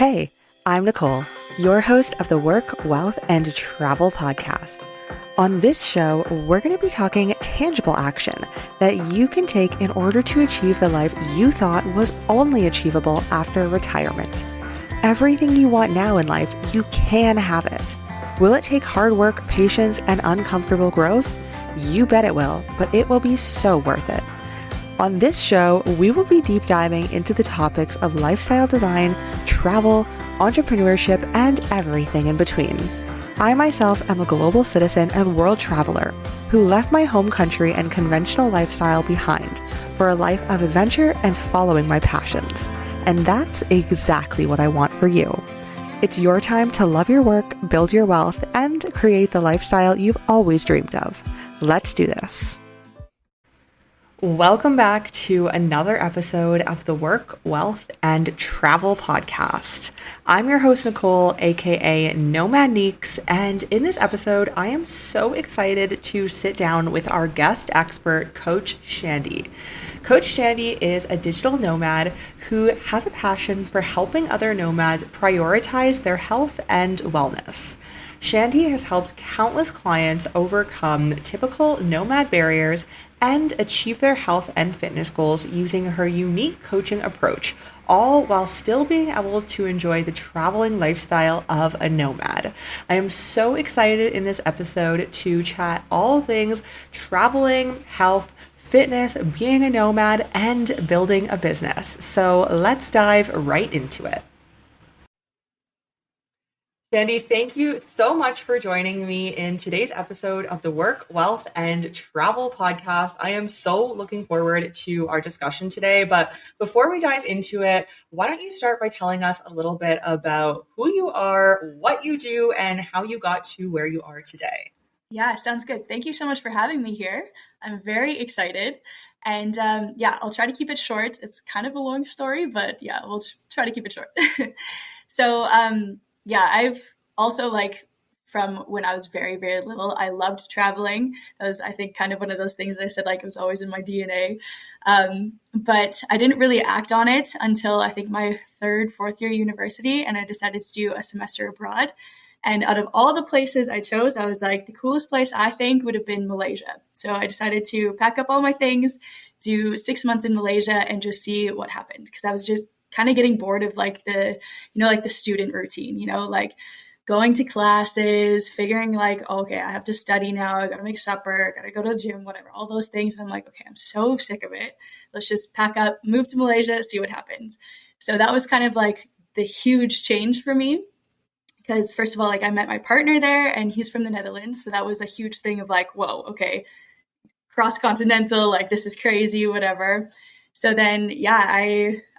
Hey, I'm Nicole, your host of the Work, Wealth, and Travel podcast. On this show, we're going to be talking tangible action that you can take in order to achieve the life you thought was only achievable after retirement. Everything you want now in life, you can have it. Will it take hard work, patience, and uncomfortable growth? You bet it will, but it will be so worth it. On this show, we will be deep diving into the topics of lifestyle design, travel, entrepreneurship, and everything in between. I myself am a global citizen and world traveler who left my home country and conventional lifestyle behind for a life of adventure and following my passions. And that's exactly what I want for you. It's your time to love your work, build your wealth, and create the lifestyle you've always dreamed of. Let's do this. Welcome back to another episode of the Work, Wealth, and Travel podcast. I'm your host, Nicole, aka Nomad Neeks, and in this episode, I am so excited to sit down with our guest expert, Coach Shandi. Coach Shandi is a digital nomad who has a passion for helping other nomads prioritize their health and wellness. Shandi has helped countless clients overcome typical nomad barriers and achieve their health and fitness goals using her unique coaching approach, all while still being able to enjoy the traveling lifestyle of a nomad. I am so excited in this episode to chat all things traveling, health, fitness, being a nomad, and building a business. So let's dive right into it. Shandi, thank you so much for joining me in today's episode of the Work, Wealth, and Travel podcast. I am so looking forward to our discussion today. But before we dive into it, why don't you start by telling us a little bit about who you are, what you do, and how you got to where you are today? Yeah, sounds good. Thank you so much for having me here. I'm very excited. And I'll try to keep it short. It's kind of a long story, but yeah, we'll try to keep it short. So, I've also from when I was very, very little, I loved traveling. That was, I think, kind of one of those things that I said, it was always in my DNA. But I didn't really act on it until I think my third, fourth year university. And I decided to do a semester abroad. And out of all the places I chose, I was like, the coolest place I think would have been Malaysia. So I decided to pack up all my things, do 6 months in Malaysia, and just see what happened. Because I was just kind of getting bored of the student routine, going to classes, figuring okay, I have to study now. I got to make supper, got to go to the gym, whatever, all those things. And I'm like, okay, I'm so sick of it. Let's just pack up, move to Malaysia, see what happens. So that was kind of the huge change for me. Because first of all, I met my partner there and he's from the Netherlands. So that was a huge thing of whoa, okay, cross-continental, this is crazy, whatever. So then,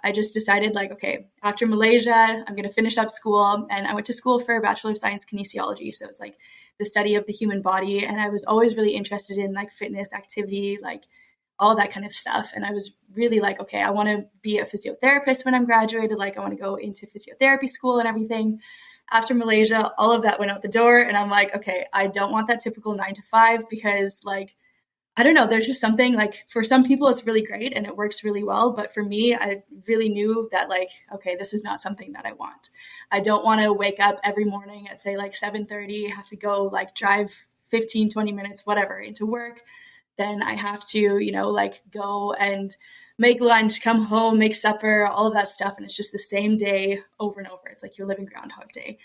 I just decided okay, after Malaysia, I'm going to finish up school. And I went to school for a Bachelor of Science Kinesiology. So it's the study of the human body. And I was always really interested in fitness, activity, all that kind of stuff. And I was really okay, I want to be a physiotherapist when I'm graduated. I want to go into physiotherapy school and everything. After Malaysia, all of that went out the door. And I'm okay, I don't want that typical 9 to 5 because I don't know, there's just something for some people it's really great and it works really well. But for me, I really knew that okay, this is not something that I want. I don't want to wake up every morning at say 7:30, have to go drive 15, 20 minutes, whatever, into work. Then I have to, go and make lunch, come home, make supper, all of that stuff. And it's just the same day over and over. It's you're living Groundhog Day.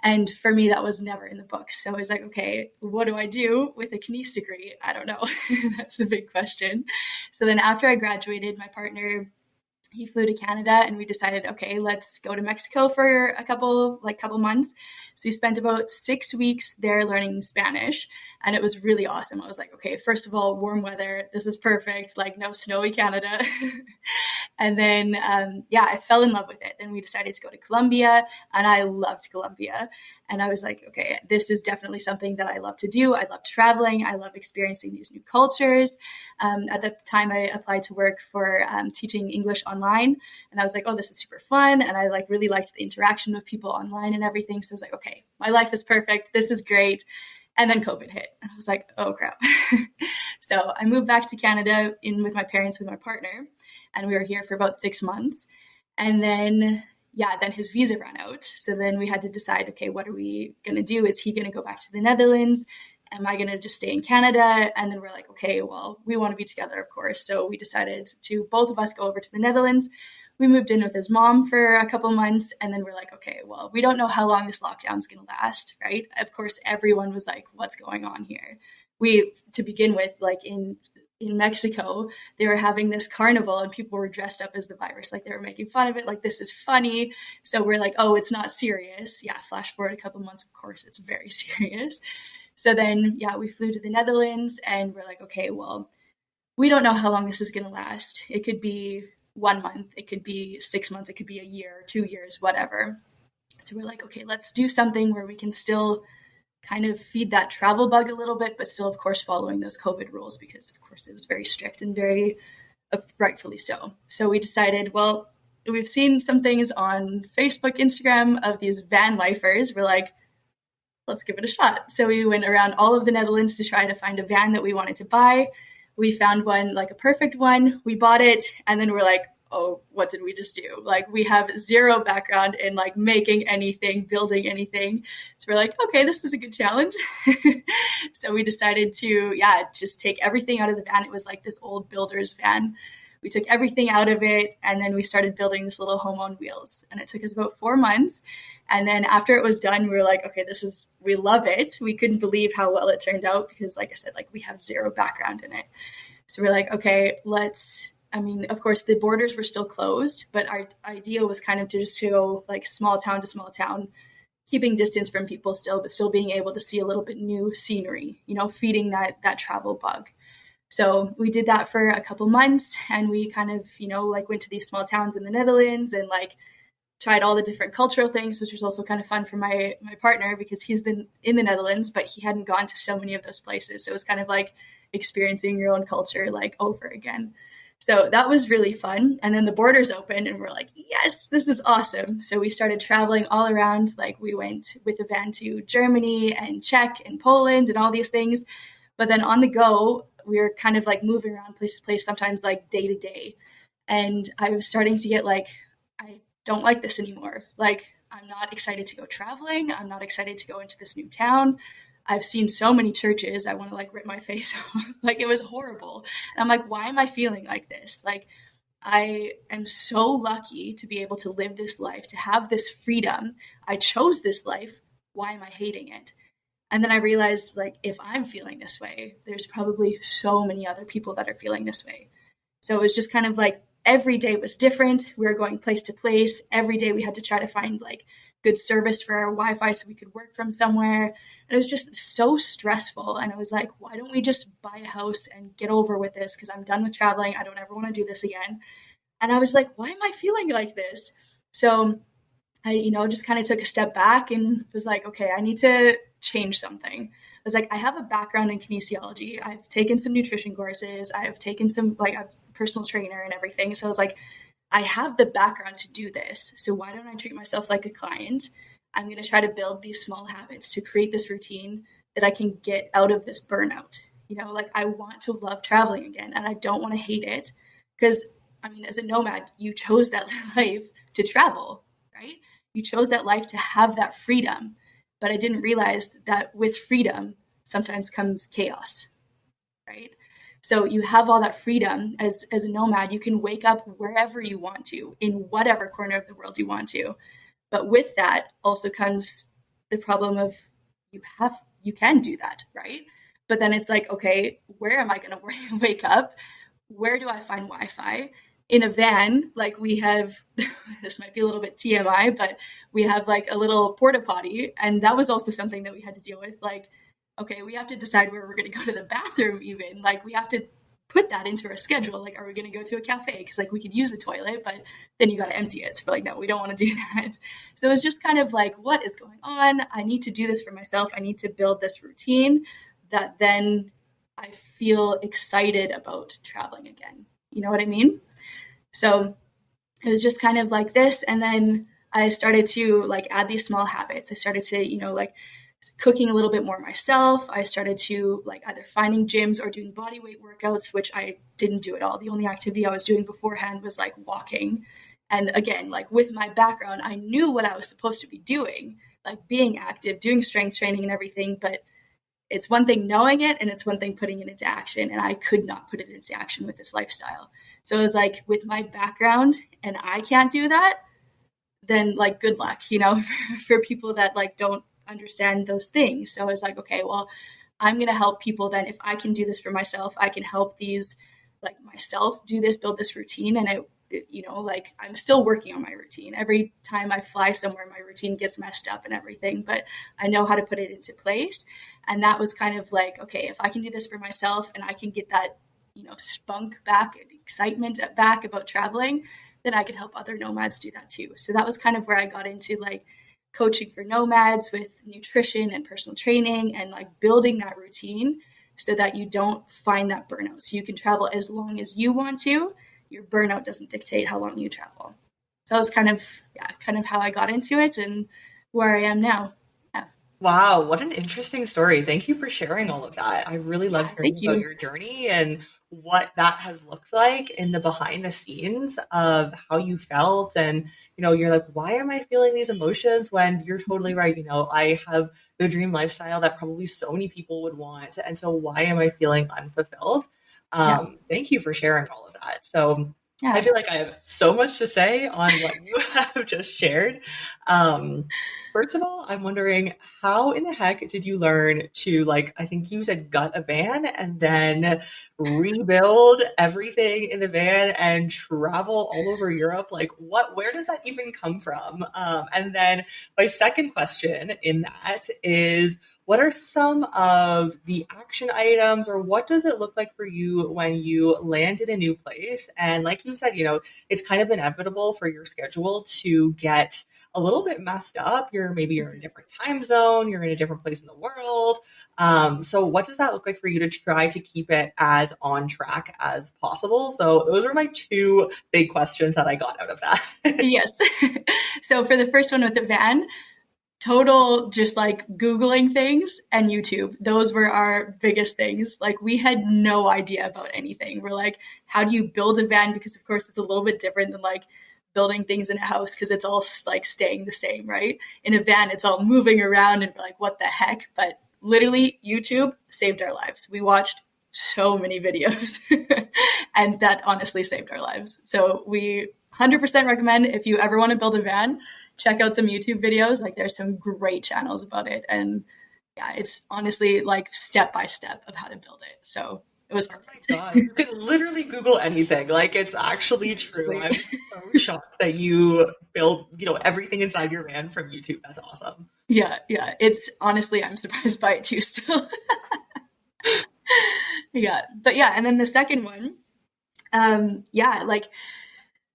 And for me, that was never in the books. So I was okay, what do I do with a kines degree? I don't know. That's the big question. So then after I graduated, my partner, he flew to Canada and we decided, okay, let's go to Mexico for a couple months. So we spent about 6 weeks there learning Spanish. And it was really awesome. I was okay, first of all, warm weather. This is perfect. No snowy Canada. And then, I fell in love with it. Then we decided to go to Colombia and I loved Colombia. And I was okay, this is definitely something that I love to do. I love traveling. I love experiencing these new cultures. At the time I applied to work for teaching English online. And I was oh, this is super fun. And I really liked the interaction with people online and everything. So I was okay, my life is perfect. This is great. And then COVID hit. And I was oh crap. So I moved back to Canada in with my parents, with my partner. And we were here for about 6 months. And then, yeah, then his visa ran out. So then we had to decide, okay, what are we going to do? Is he going to go back to the Netherlands? Am I going to just stay in Canada? And then we're like, okay, well, we want to be together, of course. So we decided to both of us go over to the Netherlands. We moved in with his mom for a couple months. And then we're like, okay, well, we don't know how long this lockdown is going to last, right? Of course, everyone was like, what's going on here? We, to begin with, like in Mexico, they were having this carnival and people were dressed up as the virus. Like they were making fun of it. Like, this is funny. So we're like, oh, it's not serious. Yeah. Flash forward a couple months. Of course, it's very serious. So then, yeah, we flew to the Netherlands and we're like, okay, well, we don't know how long this is going to last. It could be 1 month. It could be 6 months. It could be a year, 2 years, whatever. So we're like, okay, let's do something where we can still kind of feed that travel bug a little bit, but still, of course, following those COVID rules, because of course it was very strict and very rightfully so. So we decided, well, we've seen some things on Facebook, Instagram of these van lifers. We're like, let's give it a shot. So we went around all of the Netherlands to try to find a van that we wanted to buy. We found one, like a perfect one. We bought it. And then we're like, oh, what did we just do? Like, we have zero background in like making anything, building anything. So we're like, okay, this is a good challenge. So we decided to, just take everything out of the van. It was like this old builder's van. We took everything out of it, and then we started building this little home on wheels. And it took us about 4 months. And then after it was done, we were like, okay, we love it. We couldn't believe how well it turned out because, like I said, like we have zero background in it. So we're like, okay, of course, the borders were still closed, but our idea was kind of to just go like small town to small town, keeping distance from people still, but still being able to see a little bit new scenery, feeding that travel bug. So we did that for a couple months, and we kind of, went to these small towns in the Netherlands and like tried all the different cultural things, which was also kind of fun for my partner because he's been in the Netherlands, but he hadn't gone to so many of those places. So it was kind of like experiencing your own culture like over again. So that was really fun. And then the borders opened and we're like, yes, this is awesome. So we started traveling all around. Like we went with a van to Germany and Czech and Poland and all these things. But then on the go, we were kind of like moving around place to place, sometimes like day to day. And I was starting to get like, I don't like this anymore. Like, I'm not excited to go traveling. I'm not excited to go into this new town. I've seen so many churches. I want to like rip my face off. Like, it was horrible. And I'm like, why am I feeling like this? Like, I am so lucky to be able to live this life, to have this freedom. I chose this life. Why am I hating it? And then I realized, like, if I'm feeling this way, there's probably so many other people that are feeling this way. So it was just kind of like every day was different. We were going place to place. Every day we had to try to find like good service for our Wi-Fi so we could work from somewhere. And it was just so stressful. And I was like, why don't we just buy a house and get over with this? Because I'm done with traveling. I don't ever want to do this again. And I was like, why am I feeling like this? So I, just kind of took a step back and was like, okay, I need to change something. I was like, I have a background in kinesiology. I've taken some nutrition courses. I've taken some, like, I'm a personal trainer and everything. So I was like, I have the background to do this. So why don't I treat myself like a client? I'm going to try to build these small habits to create this routine that I can get out of this burnout. Like, I want to love traveling again, and I don't want to hate it because, as a nomad, you chose that life to travel, right? You chose that life to have that freedom. But I didn't realize that with freedom sometimes comes chaos, right? So you have all that freedom as a nomad. You can wake up wherever you want to, in whatever corner of the world you want to. But with that also comes the problem of you can do that, right? But then it's like, okay, where am I going to wake up? Where do I find Wi-Fi? In a van, like we have, this might be a little bit TMI, but we have like a little porta potty. And that was also something that we had to deal with. Like, okay, we have to decide where we're going to go to the bathroom even. Like, we have to put that into our schedule. Like, are we going to go to a cafe? Because like we could use the toilet, but then you got to empty it. So we're like, no, we don't want to do that. So it was just kind of like, what is going on? I need to do this for myself. I need to build this routine that then I feel excited about traveling again. You know what I mean? So it was just kind of like this. And then I started to like add these small habits. I started to, like cooking a little bit more myself. I started to like either finding gyms or doing body weight workouts, which I didn't do at all. The only activity I was doing beforehand was like walking. And again, like with my background, I knew what I was supposed to be doing, like being active, doing strength training and everything. But it's one thing knowing it and it's one thing putting it into action. And I could not put it into action with this lifestyle. So it was like, with my background and I can't do that, then like good luck, for people that like don't understand those things. So I was like, okay, well, I'm going to help people then. If I can do this for myself, I can help these, like myself, do this, build this routine. And like I'm still working on my routine. Every time I fly somewhere, my routine gets messed up and everything, but I know how to put it into place. And that was kind of like, okay, if I can do this for myself and I can get that, spunk back and excitement back about traveling, then I can help other nomads do that too. So that was kind of where I got into like coaching for nomads with nutrition and personal training and like building that routine so that you don't find that burnout. So you can travel as long as you want to. Your burnout doesn't dictate how long you travel. So that was kind of how I got into it and where I am now. Yeah. Wow, what an interesting story. Thank you for sharing all of that. I really love hearing Thank about you. your journey and what that has looked like in the behind the scenes of how you felt. And, you're like, why am I feeling these emotions when you're totally right? I have the dream lifestyle that probably so many people would want. And so why am I feeling unfulfilled? Yeah. Thank you for sharing all of that. So I Yeah. feel like I have so much to say on what you have just shared. First of all, I'm wondering, how in the heck did you learn to, like, I think you said gut a van and then rebuild everything in the van and travel all over Europe? Like, where does that even come from? And then my second question in that is, what are some of the action items, or what does it look like for you when you land in a new place? And like you said, it's kind of inevitable for your schedule to get a little bit messed up. You're in a different time zone, you're in a different place in the world. So what does that look like for you to try to keep it as on track as possible? So those are my two big questions that I got out of that. Yes. So for the first one with the van, total just like Googling things and YouTube. Those were our biggest things. Like we had no idea about anything. We're like, how do you build a van? Because of course it's a little bit different than like building things in a house because it's all like staying the same, right? In a van, it's all moving around and we're like, what the heck? But literally YouTube saved our lives. We watched so many videos and that honestly saved our lives. So we 100% recommend, if you ever want to build a van, check out some YouTube videos. Like there's some great channels about it. And yeah, it's honestly like step by step of how to build it. So it was perfect. Oh my God, you can literally Google anything. Like it's actually true. I'm so shocked that you built, everything inside your van from YouTube. That's awesome. Yeah. It's honestly, I'm surprised by it too still. Yeah. But yeah. And then the second one, like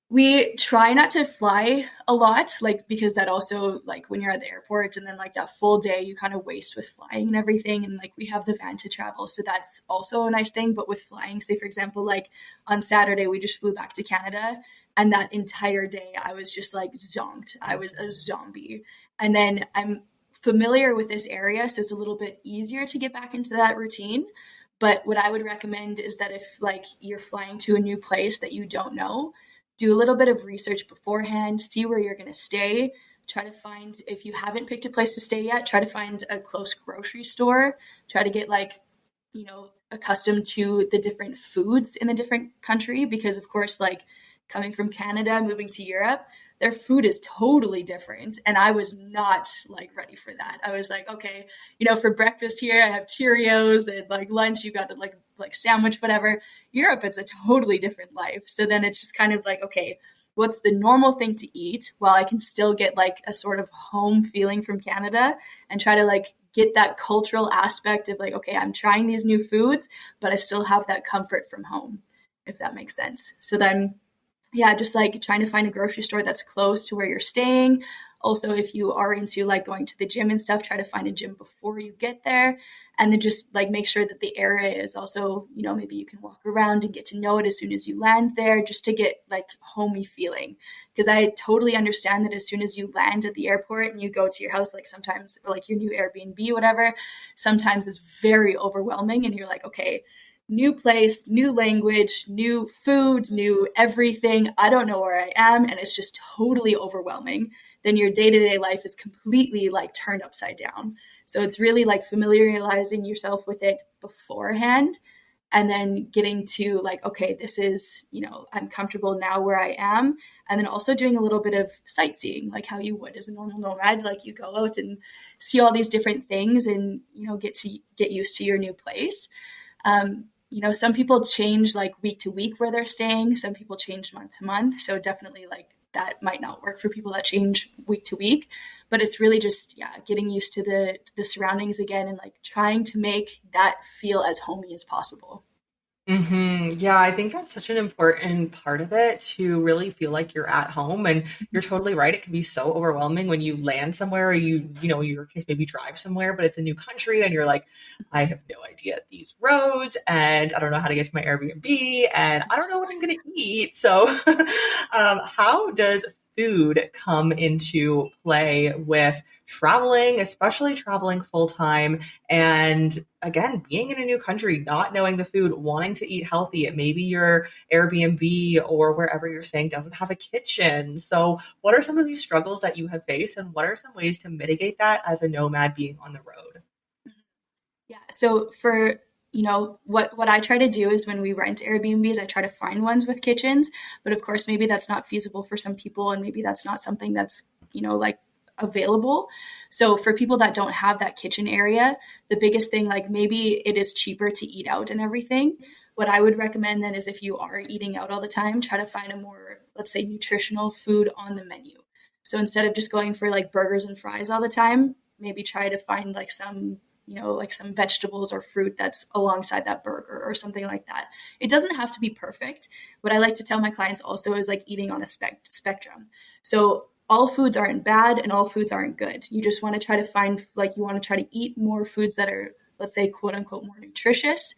we try not to fly a lot, like, because that also, like, when you're at the airport and then, like, that full day you kind of waste with flying and everything. And, like, we have the van to travel. So that's also a nice thing. But with flying, say, for example, like, on Saturday, we just flew back to Canada. And that entire day, I was just, like, zonked. I was a zombie. And then I'm familiar with this area, so it's a little bit easier to get back into that routine. But what I would recommend is that if, like, you're flying to a new place that you don't know, do a little bit of research beforehand, see where you're going to stay, try to find, if you haven't picked a place to stay yet, try to find a close grocery store, try to get accustomed to the different foods in the different country, because of course, like coming from Canada, moving to Europe, their food is totally different. And I was not like ready for that. I was like, okay, for breakfast here, I have Cheerios, and like lunch, you got to like sandwich, whatever. Europe, it's a totally different life. So then it's just kind of like, okay, what's the normal thing to eat while I can still get like a sort of home feeling from Canada, and try to like get that cultural aspect of like, okay, I'm trying these new foods, but I still have that comfort from home, if that makes sense. So then, yeah, just like trying to find a grocery store that's close to where you're staying. Also, if you are into like going to the gym and stuff, try to find a gym before you get there. And then just like make sure that the area is also, maybe you can walk around and get to know it as soon as you land there, just to get like homey feeling. Because I totally understand that as soon as you land at the airport and you go to your house, like sometimes, or like your new Airbnb, whatever, sometimes it's very overwhelming and you're like, okay, new place, new language, new food, new everything. I don't know where I am. And it's just totally overwhelming. Then your day-to-day life is completely like turned upside down. So it's really like familiarizing yourself with it beforehand and then getting to like, okay, this is, I'm comfortable now where I am. And then also doing a little bit of sightseeing, like how you would as a normal nomad. Like you go out and see all these different things and, get used to your new place. Some people change like week to week where they're staying. Some people change month to month. So definitely like that might not work for people that change week to week, but it's really just, getting used to the surroundings again and like trying to make that feel as homey as possible. Yeah, I think that's such an important part of it to really feel like you're at home. And you're totally right. It can be so overwhelming when you land somewhere or in your case, maybe drive somewhere, but it's a new country and you're like, I have no idea these roads and I don't know how to get to my Airbnb and I don't know what I'm going to eat. So, how does food come into play with traveling, especially traveling full time? And again, being in a new country, not knowing the food, wanting to eat healthy, maybe your Airbnb or wherever you're staying doesn't have a kitchen. So, what are some of these struggles that you have faced, and what are some ways to mitigate that as a nomad being on the road? Yeah. So for what I try to do is when we rent Airbnbs, I try to find ones with kitchens. But of course, maybe that's not feasible for some people, and maybe that's not something that's like available. So for people that don't have that kitchen area, the biggest thing, like maybe it is cheaper to eat out and everything. What I would recommend then is if you are eating out all the time, try to find a more, let's say, nutritional food on the menu. So instead of just going for like burgers and fries all the time, maybe try to find like some like some vegetables or fruit that's alongside that burger or something like that. It doesn't have to be perfect. What I like to tell my clients also is like eating on a spectrum. So all foods aren't bad and all foods aren't good. You just want to try to find, like, you want to try to eat more foods that are, let's say, quote unquote, more nutritious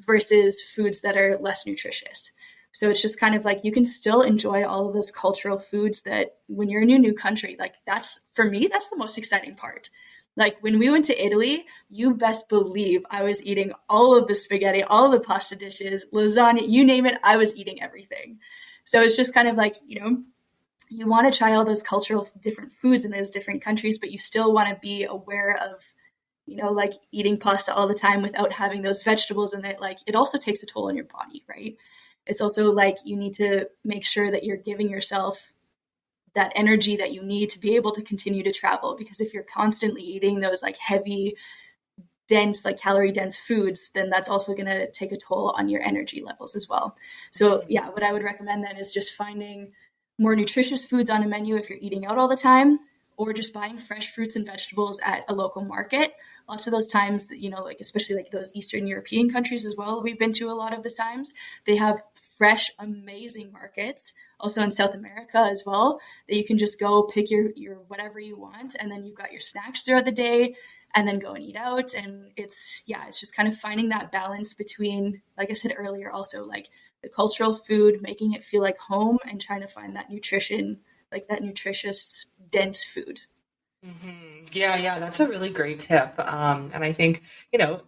versus foods that are less nutritious. So it's just kind of like you can still enjoy all of those cultural foods that when you're in a new country, like that's, for me, that's the most exciting part. Like when we went to Italy, you best believe I was eating all of the spaghetti, all of the pasta dishes, lasagna, you name it, I was eating everything. So it's just kind of like, you want to try all those cultural different foods in those different countries, but you still want to be aware of, like eating pasta all the time without having those vegetables in it. Like it also takes a toll on your body, right? It's also like you need to make sure that you're giving yourself that energy that you need to be able to continue to travel. Because if you're constantly eating those like heavy, dense, like calorie dense foods, then that's also going to take a toll on your energy levels as well. So yeah, what I would recommend then is just finding more nutritious foods on a menu if you're eating out all the time, or just buying fresh fruits and vegetables at a local market. Lots of those times that, like especially like those Eastern European countries as well, we've been to a lot of the times, they have fresh, amazing markets, also in South America as well, that you can just go pick your whatever you want, and then you've got your snacks throughout the day, and then go and eat out. And it's just kind of finding that balance between, like I said earlier, also like the cultural food, making it feel like home, and trying to find that nutrition, like that nutritious, dense food. Yeah, that's a really great tip. And I think,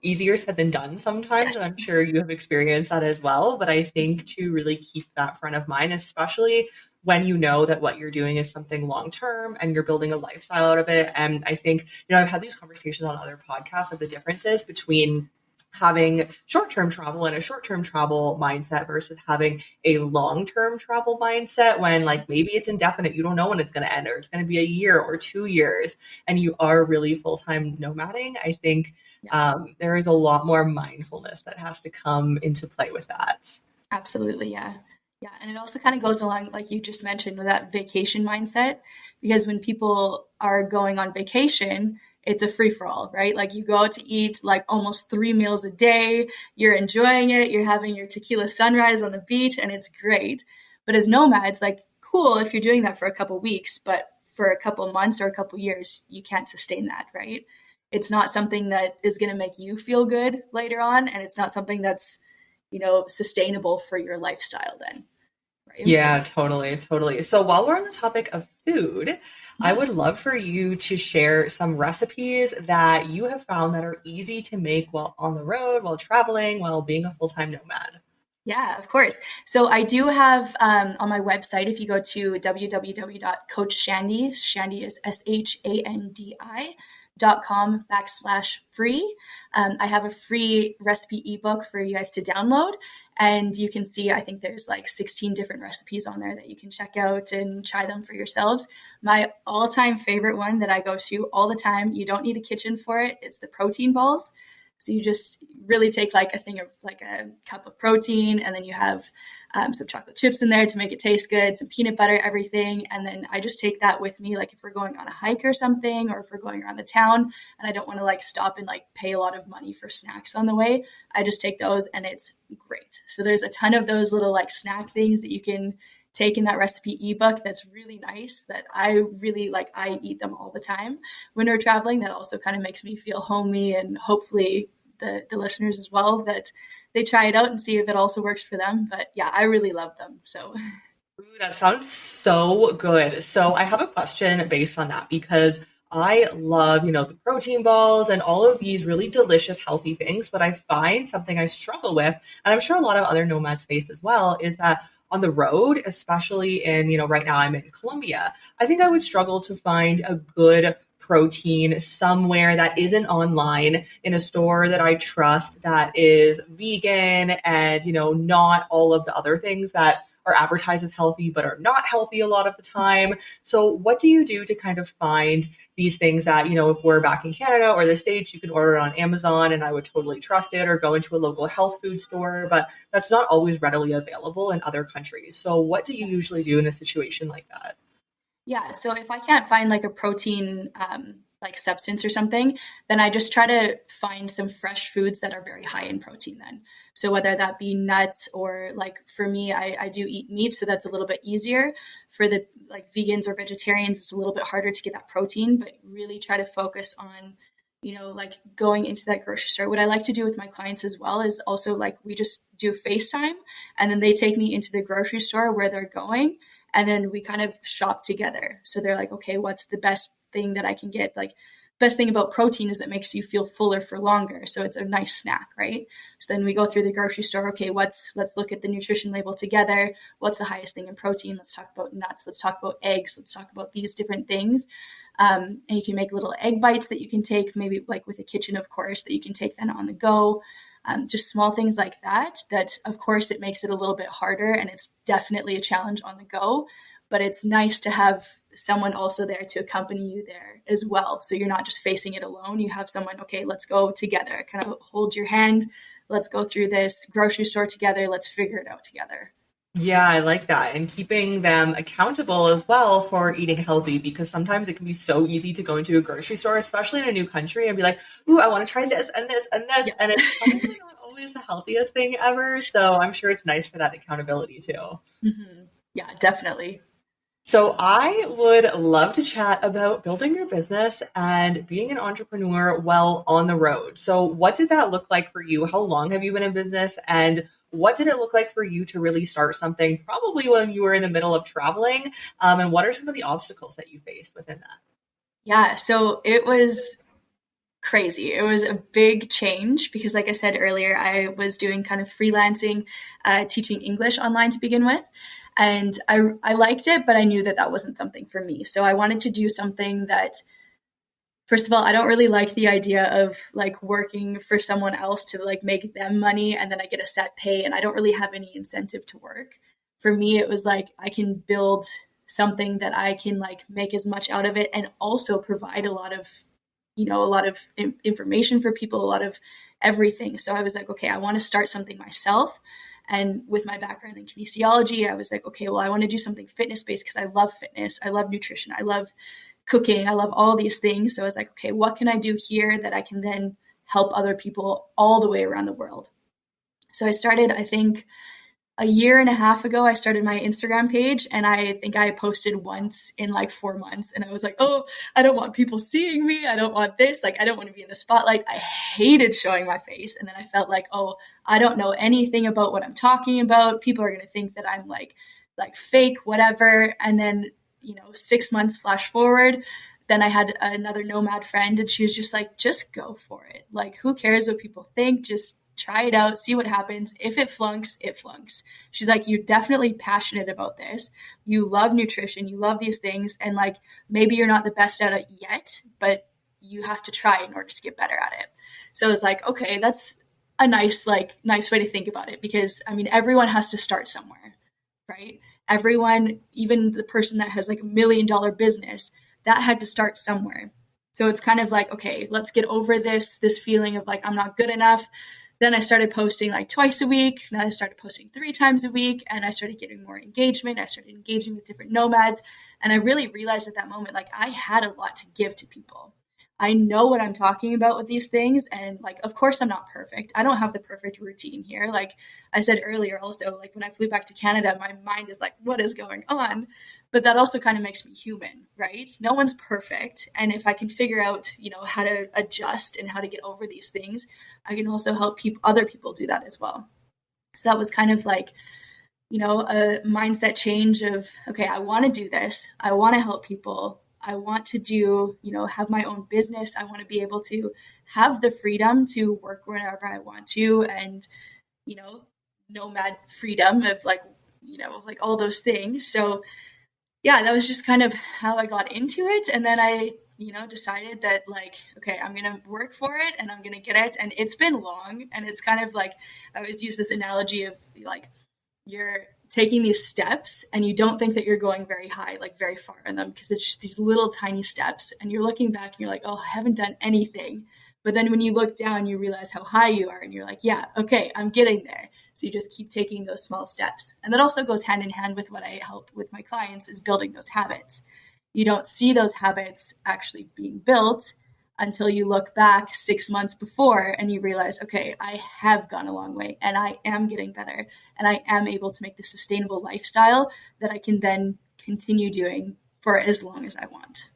easier said than done sometimes. And Yes. I'm sure you have experienced that as well. But I think to really keep that front of mind, especially when you know that what you're doing is something long term and you're building a lifestyle out of it. And I think, I've had these conversations on other podcasts of the differences between having short-term travel and a short-term travel mindset versus having a long-term travel mindset when like maybe it's indefinite, you don't know when it's going to end, or it's going to be a year or 2 years and you are really full-time nomading. I think there is a lot more mindfulness that has to come into play with that. Absolutely, yeah. Yeah, and it also kind of goes along, like you just mentioned, with that vacation mindset, because when people are going on vacation, it's a free for all, right? Like you go out to eat like almost 3 meals a day, you're enjoying it, you're having your tequila sunrise on the beach, and it's great. But as nomads, like cool if you're doing that for a couple weeks, but for a couple months or a couple years, you can't sustain that, right? It's not something that is going to make you feel good later on, and it's not something that's sustainable for your lifestyle then, right? Yeah, totally. So while we're on the topic of food, I would love for you to share some recipes that you have found that are easy to make while on the road, while traveling, while being a full-time nomad. Yeah, of course. So I do have on my website, if you go to www.coachshandi, Shandi is shandi.com/free. I have a free recipe ebook for you guys to download. And you can see, I think there's like 16 different recipes on there that you can check out and try them for yourselves. My all-time favorite one that I go to all the time, you don't need a kitchen for it, it's the protein balls. So you just really take like a cup of protein, and then you have some chocolate chips in there to make it taste good, some peanut butter, everything. And then I just take that with me, like if we're going on a hike or something, or if we're going around the town and I don't want to like stop and like pay a lot of money for snacks on the way, I just take those and it's great. So there's a ton of those little like snack things that you can take in that recipe ebook that's really nice, that I really like. I eat them all the time when we're traveling. That also kind of makes me feel homey, and hopefully the listeners as well, that they try it out and see if it also works for them. But yeah, I really love them. So Ooh, that sounds so good. So I have a question based on that because I love, the protein balls and all of these really delicious, healthy things. But I find something I struggle with, and I'm sure a lot of other nomads face as well, is that on the road, especially in, right now I'm in Colombia, I think I would struggle to find a good protein somewhere that isn't online in a store that I trust, that is vegan and, not all of the other things that are advertised as healthy but are not healthy a lot of the time. So what do you do to kind of find these things that, if we're back in Canada or the States, you can order it on Amazon and I would totally trust it, or go into a local health food store, but that's not always readily available in other countries. So what do you usually do in a situation like that? yeah, so if I can't find like a protein like substance or something, then I just try to find some fresh foods that are very high in protein then. So whether that be nuts, or like for me, I do eat meat, so that's a little bit easier. For the like vegans or vegetarians, it's a little bit harder to get that protein, but really try to focus on, like going into that grocery store. What I like to do with my clients as well is also like we just do FaceTime, and then they take me into the grocery store where they're going, and then we kind of shop together. So they're like, okay, what's the best thing that I can get? Like, best thing about protein is it makes you feel fuller for longer. So it's a nice snack, right? So then we go through the grocery store. Okay, let's look at the nutrition label together. What's the highest thing in protein? Let's talk about nuts. Let's talk about eggs. Let's talk about these different things. And you can make little egg bites that you can take, maybe like with a kitchen, of course, that you can take then on the go. Just small things like that, of course, it makes it a little bit harder, and it's definitely a challenge on the go, but it's nice to have someone also there to accompany you there as well. So you're not just facing it alone. You have someone, okay, let's go together, kind of hold your hand. Let's go through this grocery store together. Let's figure it out together. Yeah, I like that. And keeping them accountable as well for eating healthy, because sometimes it can be so easy to go into a grocery store, especially in a new country, and be like, ooh, I want to try this and this and this. Yeah. And it's probably not always the healthiest thing ever. So I'm sure it's nice for that accountability too. Mm-hmm. Yeah, definitely. So I would love to chat about building your business and being an entrepreneur while on the road. So what did that look like for you? How long have you been in business? And what did it look like for you to really start something, probably when you were in the middle of traveling? And what are some of the obstacles that you faced within that? Yeah, so it was crazy. It was a big change because, like I said earlier, I was doing kind of freelancing, teaching English online to begin with. And I liked it, but I knew that wasn't something for me. So I wanted to do something that, first of all, I don't really like the idea of like working for someone else to like make them money and then I get a set pay, and I don't really have any incentive to work. For me, it was like I can build something that I can like make as much out of it and also provide a lot of information for people, a lot of everything. So I was like, okay, I want to start something myself. And with my background in kinesiology, I was like, okay, well, I want to do something fitness-based because I love fitness. I love nutrition. I love cooking. I love all these things. So I was like, okay, what can I do here that I can then help other people all the way around the world? So I started, I think, a year and a half ago, I started my Instagram page, and I think I posted once in like 4 months. And I was like, oh, I don't want people seeing me. I don't want this. Like, I don't want to be in the spotlight. I hated showing my face. And then I felt like, oh, I don't know anything about what I'm talking about. People are going to think that I'm like fake, whatever. And then 6 months flash forward. Then I had another Nomad friend, and she was just like, just go for it. Like, who cares what people think? Just try it out, see what happens. If it flunks, it flunks. She's like, you're definitely passionate about this. You love nutrition. You love these things. And like, maybe you're not the best at it yet, but you have to try in order to get better at it. So I was like, okay, that's a nice way to think about it, because I mean, everyone has to start somewhere, right? Everyone, even the person that has like $1 million business, that had to start somewhere. So it's kind of like, okay, let's get over this feeling of like, I'm not good enough. Then I started posting like twice a week. Now I started posting 3 times a week, and I started getting more engagement. I started engaging with different nomads. And I really realized at that moment, like, I had a lot to give to people. I know what I'm talking about with these things. And like, of course, I'm not perfect. I don't have the perfect routine here. Like I said earlier, also, like when I flew back to Canada, my mind is like, what is going on? But that also kind of makes me human, right? No one's perfect. And if I can figure out, how to adjust and how to get over these things, I can also help other people do that as well. So that was kind of like, a mindset change of, okay, I want to do this. I want to help people. I want to do, have my own business. I want to be able to have the freedom to work whenever I want to, and, nomad freedom of like all those things. So yeah, that was just kind of how I got into it. And then I, decided that like, okay, I'm going to work for it and I'm going to get it. And it's been long. And it's kind of like, I always use this analogy of like, you're taking these steps and you don't think that you're going very high, like very far in them, because it's just these little tiny steps, and you're looking back and you're like, oh, I haven't done anything. But then when you look down, you realize how high you are, and you're like, yeah, okay, I'm getting there. So you just keep taking those small steps. And that also goes hand in hand with what I help with my clients, is building those habits. You don't see those habits actually being built until you look back 6 months before and you realize, okay, I have gone a long way and I am getting better, and I am able to make the sustainable lifestyle that I can then continue doing for as long as I want.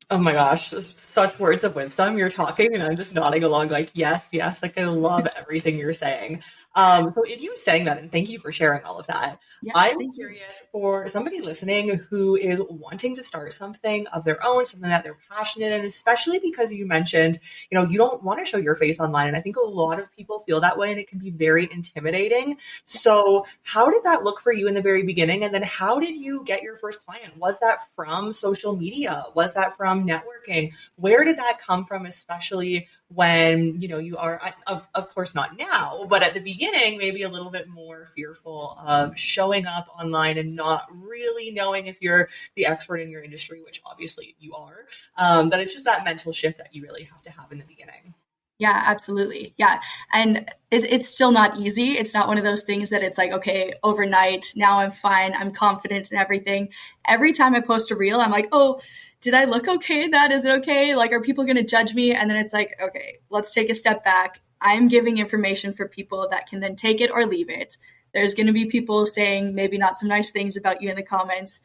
Oh my gosh, such words of wisdom. You're talking and I'm just nodding along like, yes, like I love everything you're saying. So in you saying that, and thank you for sharing all of that, Yeah, I'm curious for somebody listening who is wanting to start something of their own, something that they're passionate in, especially because you mentioned, you don't want to show your face online. And I think a lot of people feel that way, and it can be very intimidating. So how did that look for you in the very beginning? And then how did you get your first client? Was that from social media? Was that from networking? Where did that come from, especially when, you are, of course, not now, but at the beginning, maybe a little bit more fearful of showing up online and not really knowing if you're the expert in your industry, which obviously you are. But it's just that mental shift that you really have to have in the beginning. Yeah, absolutely. Yeah. And it's still not easy. It's not one of those things that it's like, okay, overnight, now I'm fine, I'm confident in everything. Every time I post a reel, I'm like, oh, did I look okay in that? Is it okay? Like, are people going to judge me? And then it's like, okay, let's take a step back. I'm giving information for people that can then take it or leave it. There's going to be people saying maybe not some nice things about you in the comments.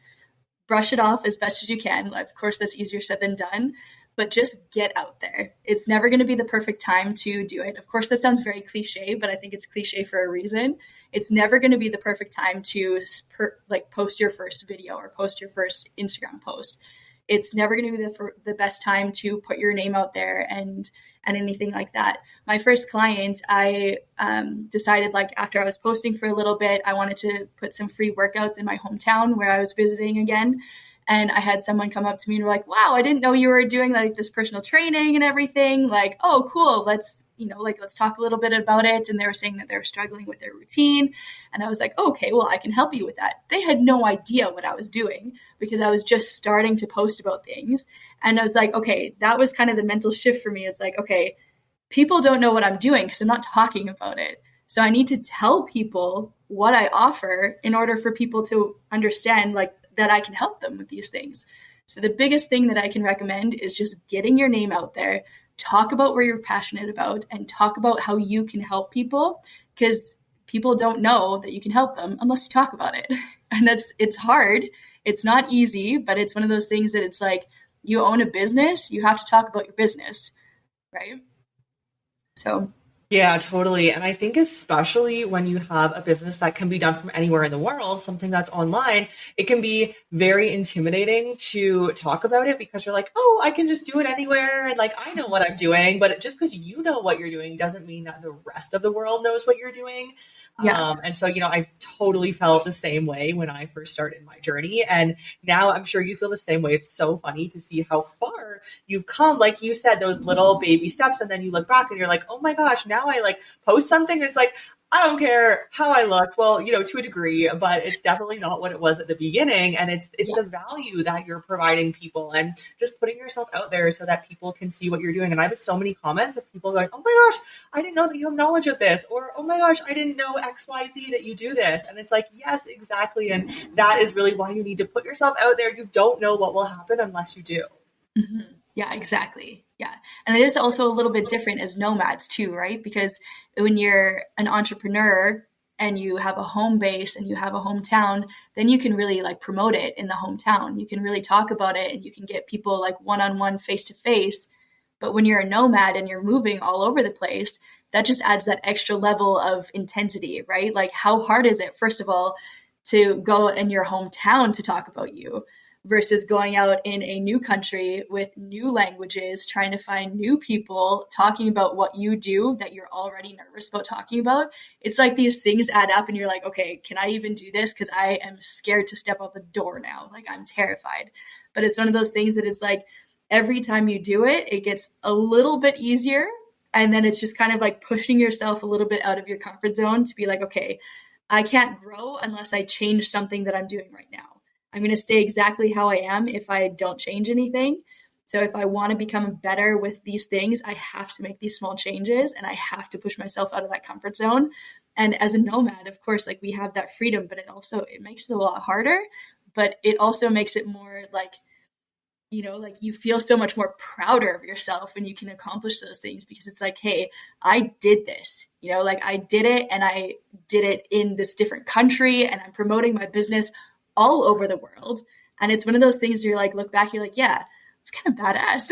Brush it off as best as you can. Of course, that's easier said than done, but just get out there. It's never going to be the perfect time to do it. Of course, that sounds very cliche, but I think it's cliche for a reason. It's never going to be the perfect time to post your first video or post your first Instagram post. It's never going to be the best time to put your name out there and anything like that. My first client, I decided like after I was posting for a little bit, I wanted to put some free workouts in my hometown where I was visiting again. And I had someone come up to me and were like, wow, I didn't know you were doing like this personal training and everything. Like, oh, cool. Let's talk a little bit about it. And they were saying that they were struggling with their routine. And I was like, okay, well, I can help you with that. They had no idea what I was doing because I was just starting to post about things. And I was like, okay, that was kind of the mental shift for me. It's like, okay, people don't know what I'm doing because I'm not talking about it. So I need to tell people what I offer in order for people to understand like that I can help them with these things. So the biggest thing that I can recommend is just getting your name out there, talk about what you're passionate about, and talk about how you can help people, because people don't know that you can help them unless you talk about it. And it's hard. It's not easy, but it's one of those things that it's like, you own a business, you have to talk about your business, right? So Yeah, totally. And I think especially when you have a business that can be done from anywhere in the world, something that's online, it can be very intimidating to talk about it because you're like, oh, I can just do it anywhere. And like, I know what I'm doing. But just because you know what you're doing doesn't mean that the rest of the world knows what you're doing. Yeah. And so, I totally felt the same way when I first started my journey. And now I'm sure you feel the same way. It's so funny to see how far you've come, like you said, those little baby steps, and then you look back and you're like, oh my gosh, now I like post something. It's like, I don't care how I looked. Well, to a degree, but it's definitely not what it was at the beginning. And it's Yeah. the value that you're providing people and just putting yourself out there so that people can see what you're doing. And I've had so many comments of people going, oh my gosh, I didn't know that you have knowledge of this, or oh my gosh, I didn't know XYZ that you do this. And it's like, yes, exactly. And that is really why you need to put yourself out there. You don't know what will happen unless you do. Mhm. Yeah, exactly. Yeah. And it is also a little bit different as nomads too, right? Because when you're an entrepreneur and you have a home base and you have a hometown, then you can really like promote it in the hometown. You can really talk about it and you can get people like one on one, face to face. But when you're a nomad and you're moving all over the place, that just adds that extra level of intensity, right? Like, how hard is it, first of all, to go in your hometown to talk about you versus going out in a new country with new languages, trying to find new people talking about what you do that you're already nervous about talking about? It's like these things add up, and you're like, okay, can I even do this? Because I am scared to step out the door now. Like, I'm terrified. But it's one of those things that it's like, every time you do it, it gets a little bit easier. And then it's just kind of like pushing yourself a little bit out of your comfort zone to be like, okay, I can't grow unless I change something that I'm doing right now. I'm going to stay exactly how I am if I don't change anything. So if I want to become better with these things, I have to make these small changes and I have to push myself out of that comfort zone. And as a nomad, of course, like we have that freedom, but it makes it a lot harder, but it also makes it more like, like you feel so much more prouder of yourself when you can accomplish those things because it's like, hey, I did this, like I did it and I did it in this different country and I'm promoting my business all over the world. And it's one of those things you're like, look back, you're like, yeah, it's kind of badass.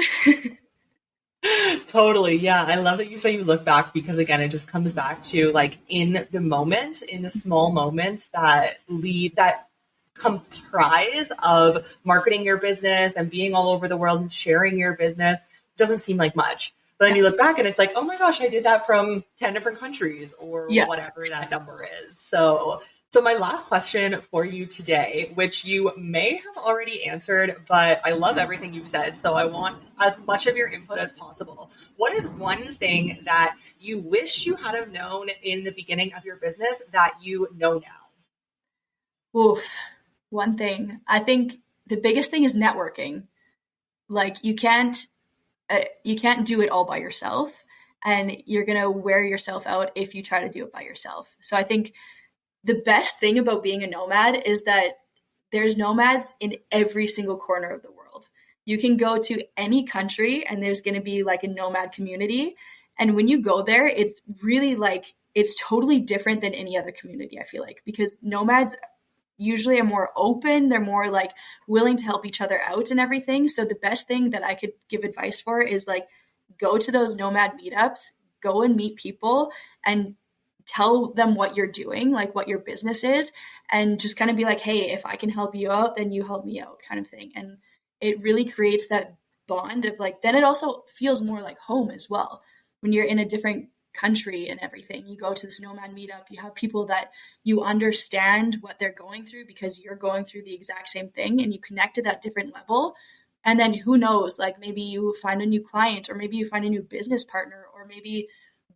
Totally. Yeah. I love that you say you look back because again, it just comes back to like in the moment, in the small moments that comprise of marketing your business and being all over the world and sharing your business doesn't seem like much. But then you look back and it's like, oh my gosh, I did that from 10 different countries or Yeah. whatever that number is. So my last question for you today, which you may have already answered, but I love everything you've said. So I want as much of your input as possible. What is one thing that you wish you had have known in the beginning of your business that you know now? Oof. One thing, I think the biggest thing is networking. Like you can't do it all by yourself, and you're going to wear yourself out if you try to do it by yourself. So I think the best thing about being a nomad is that there's nomads in every single corner of the world. You can go to any country and there's going to be like a nomad community. And when you go there, it's really like, it's totally different than any other community, I feel like, because nomads usually are more open. They're more like willing to help each other out and everything. So the best thing that I could give advice for is like, go to those nomad meetups, go and meet people and tell them what you're doing, like what your business is, and just kind of be like, hey, if I can help you out, then you help me out, kind of thing. And it really creates that bond of like, then it also feels more like home as well. When you're in a different country and everything, you go to this nomad meetup, you have people that you understand what they're going through because you're going through the exact same thing and you connect to that different level. And then who knows, like maybe you find a new client or maybe you find a new business partner or maybe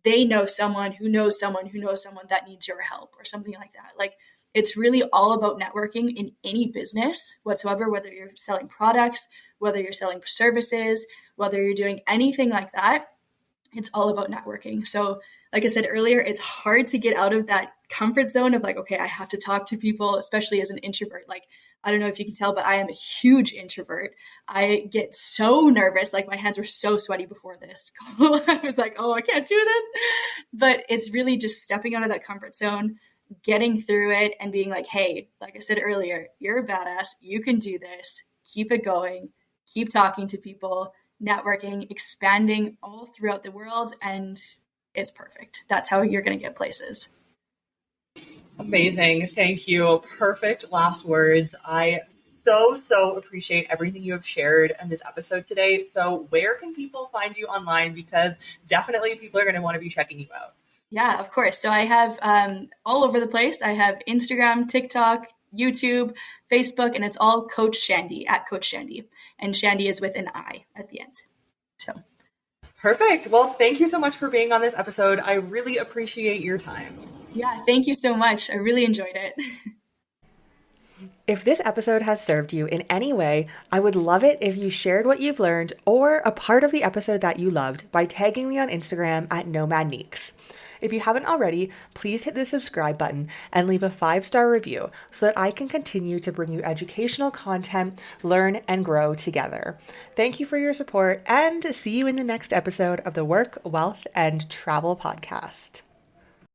they know someone who knows someone who knows someone that needs your help or something like that. Like it's really all about networking in any business whatsoever, whether you're selling products, whether you're selling services, whether you're doing anything like that. It's all about networking. So like I said earlier, it's hard to get out of that comfort zone of like, okay, I have to talk to people, especially as an introvert. Like, I don't know if you can tell, but I am a huge introvert. I get so nervous. Like my hands were so sweaty before this call. I was like, oh, I can't do this. But it's really just stepping out of that comfort zone, getting through it and being like, hey, like I said earlier, you're a badass. You can do this. Keep it going. Keep talking to people, networking, expanding all throughout the world. And it's perfect. That's how you're going to get places. Amazing. Thank you. Perfect last words. I so appreciate everything you have shared in this episode today. So where can people find you online? Because definitely people are going to want to be checking you out. Yeah, of course. So I have all over the place. I have Instagram, TikTok, YouTube, Facebook, and it's all Coach Shandi, at Coach Shandi. And Shandi is with an I at the end. So perfect. Well, thank you so much for being on this episode. I really appreciate your time. Yeah, thank you so much. I really enjoyed it. If this episode has served you in any way, I would love it if you shared what you've learned or a part of the episode that you loved by tagging me on Instagram at Nomad. If you haven't already, please hit the subscribe button and leave a 5-star review so that I can continue to bring you educational content, learn, and grow together. Thank you for your support, and see you in the next episode of the Work, Wealth, and Travel podcast.